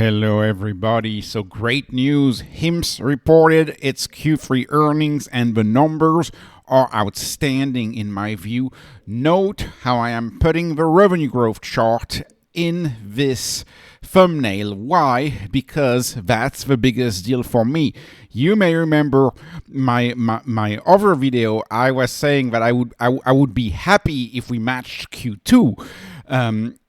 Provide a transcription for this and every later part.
Hello, everybody. So great news. HIMS reported its Q3 earnings and the numbers are outstanding in my view. Note how I am putting the revenue growth chart in this thumbnail. Why? Because that's the biggest deal for me. You may remember my other video. I was saying that I would be happy if we matched Q2. And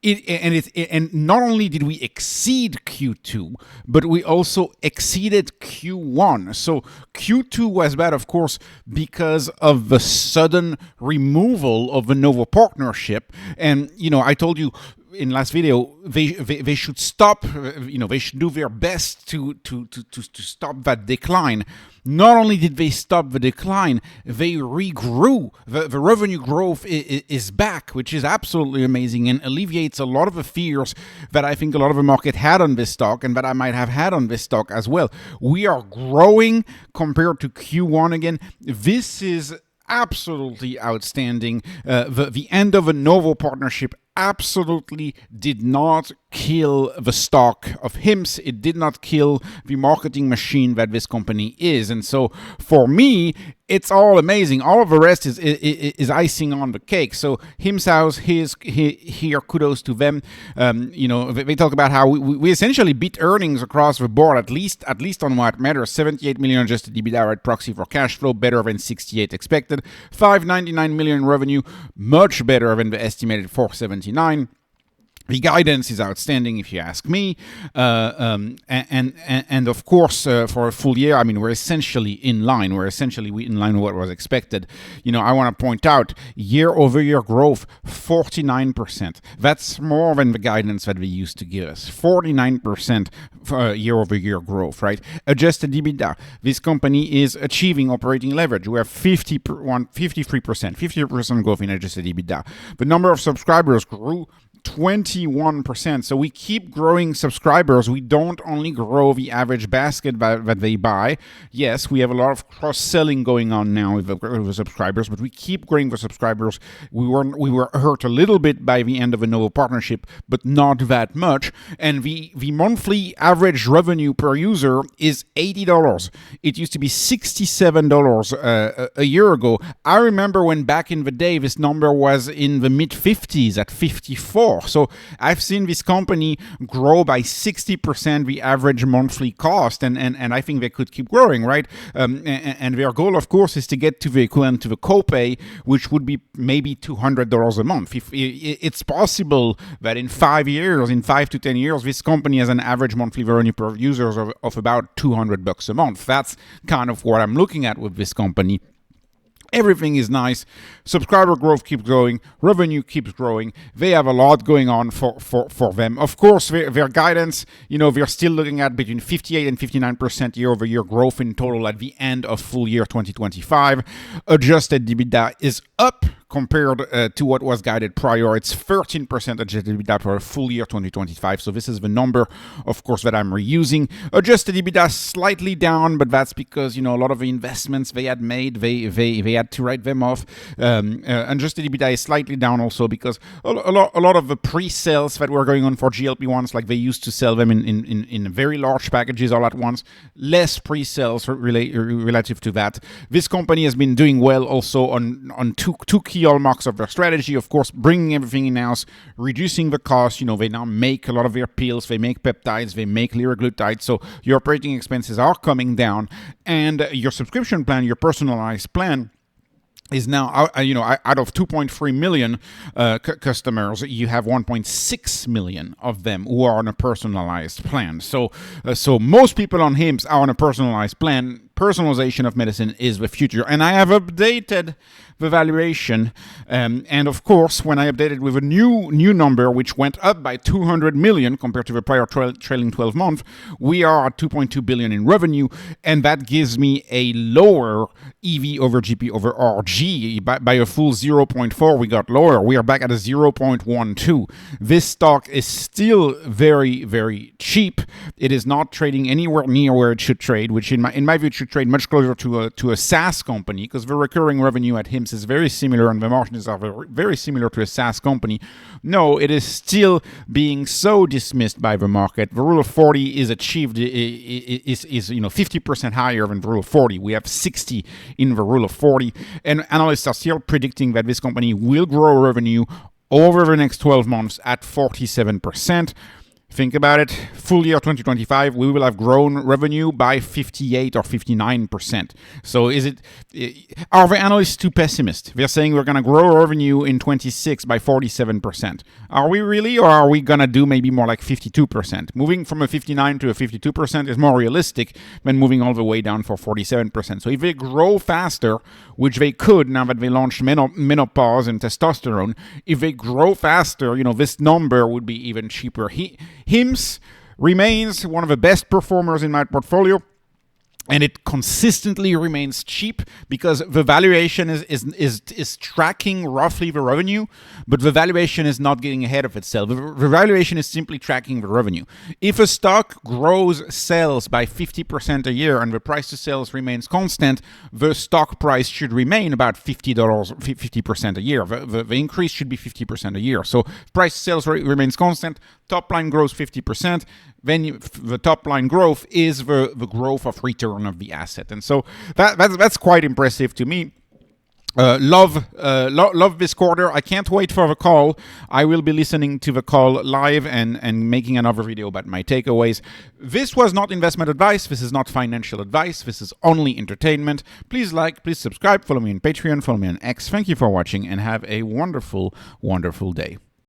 not only did we exceed Q2, but we also exceeded Q1. So Q2 was bad, of course, because of the sudden removal of the Novo partnership. And I told you in last video they should stop. They should do their best to stop that decline. Not only did they stop the decline, they regrew. The revenue growth is back, which is absolutely amazing and alleviates a lot of the fears that I think a lot of the market had on this stock and that I might have had on this stock as well. We are growing compared to Q1 again. This is absolutely outstanding. The end of a Novo partnership absolutely did not kill the stock of HIMS. It did not kill the marketing machine that this company is. And so for me, it's all amazing. All of the rest is icing on the cake. So HIMS House, here, kudos to them. They talk about how we essentially beat earnings across the board, at least on what matters. 78 million adjusted EBITDA at proxy for cash flow, better than 68 expected. 599 million revenue, much better than the estimated 479. The guidance is outstanding, if you ask me, and of course for a full year, I mean, we're essentially in line. We're essentially in line with what was expected. I want to point out year-over-year growth 49%. That's more than the guidance that they used to give us. 49% year-over-year growth, right? Adjusted EBITDA. This company is achieving operating leverage. We have 50% growth in adjusted EBITDA. The number of subscribers grew 21%. So we keep growing subscribers. We don't only grow the average basket that they buy. Yes, we have a lot of cross-selling going on now with the subscribers, but we keep growing the subscribers. We were hurt a little bit by the end of a Novo partnership, but not that much. And the monthly average revenue per user is $80. It used to be $67 a year ago. I remember when back in the day this number was in the mid-50s at 54. So I've seen this company grow by 60% the average monthly cost, and I think they could keep growing, right? And their goal, of course, is to get to the equivalent to the copay, which would be maybe $200 a month. If it's possible that in 5 to 10 years, this company has an average monthly revenue per user of about $200 a month. That's kind of what I'm looking at with this company. Everything is nice. Subscriber growth keeps growing. Revenue keeps growing. They have a lot going on for them. Of course, their guidance, they're still looking at between 58 and 59% year-over-year growth in total at the end of full year 2025. Adjusted EBITDA is up compared to what was guided prior. It's 13% adjusted EBITDA for a full year 2025. So this is the number, of course, that I'm reusing. Adjusted EBITDA slightly down, but that's because, a lot of the investments they had made, they had to write them off. Adjusted EBITDA is slightly down also because a lot of the pre-sales that were going on for GLP-1s, like they used to sell them in very large packages all at once, less pre-sales relative to that. This company has been doing well also on two key hallmarks of their strategy, of course, bringing everything in-house, reducing the cost. They now make a lot of their pills, they make peptides, they make liraglutide, so your operating expenses are coming down, and your subscription plan, your personalized plan, is now, out of 2.3 million customers, you have 1.6 million of them who are on a personalized plan. So most people on HIMS are on a personalized plan. Personalization of medicine is the future. And I have updated the valuation. And of course, when I updated with a new number, which went up by 200 million compared to the prior trailing 12 months, we are at 2.2 billion in revenue. And that gives me a lower EV over GP over RG. By a full 0.4, we got lower. We are back at a 0.12. This stock is still very, very cheap. It is not trading anywhere near where it should trade, which in my view should trade much closer to a SaaS company, because the recurring revenue at HIMS is very similar and the margins are very similar to a SaaS company. No, it is still being so dismissed by the market. The rule of 40 is achieved, is 50% higher than the rule of 40. We have 60 in the rule of 40, and analysts are still predicting that this company will grow revenue over the next 12 months at 47%. Think about it. Full year 2025, we will have grown revenue by 58 or 59%. So are the analysts too pessimist? They're saying we're going to grow revenue in 26 by 47%. Are we really, or are we going to do maybe more like 52%? Moving from a 59 to a 52% is more realistic than moving all the way down for 47%. So if they grow faster, which they could now that they launched menopause and testosterone, if they grow faster, this number would be even cheaper. HIMS remains one of the best performers in my portfolio, and it consistently remains cheap because the valuation is tracking roughly the revenue, but the valuation is not getting ahead of itself. The valuation is simply tracking the revenue. If a stock grows sales by 50% a year and the price to sales remains constant, the stock price should remain about $50, 50% a year. The increase should be 50% a year. So price to sales remains constant, top line grows 50%, then the top line growth is the growth of return of the asset. And so that's quite impressive to me. Love this quarter. I can't wait for the call. I will be listening to the call live and making another video about my takeaways. This was not investment advice. This is not financial advice. This is only entertainment. Please like, please subscribe, follow me on Patreon, follow me on X. Thank you for watching and have a wonderful, wonderful day.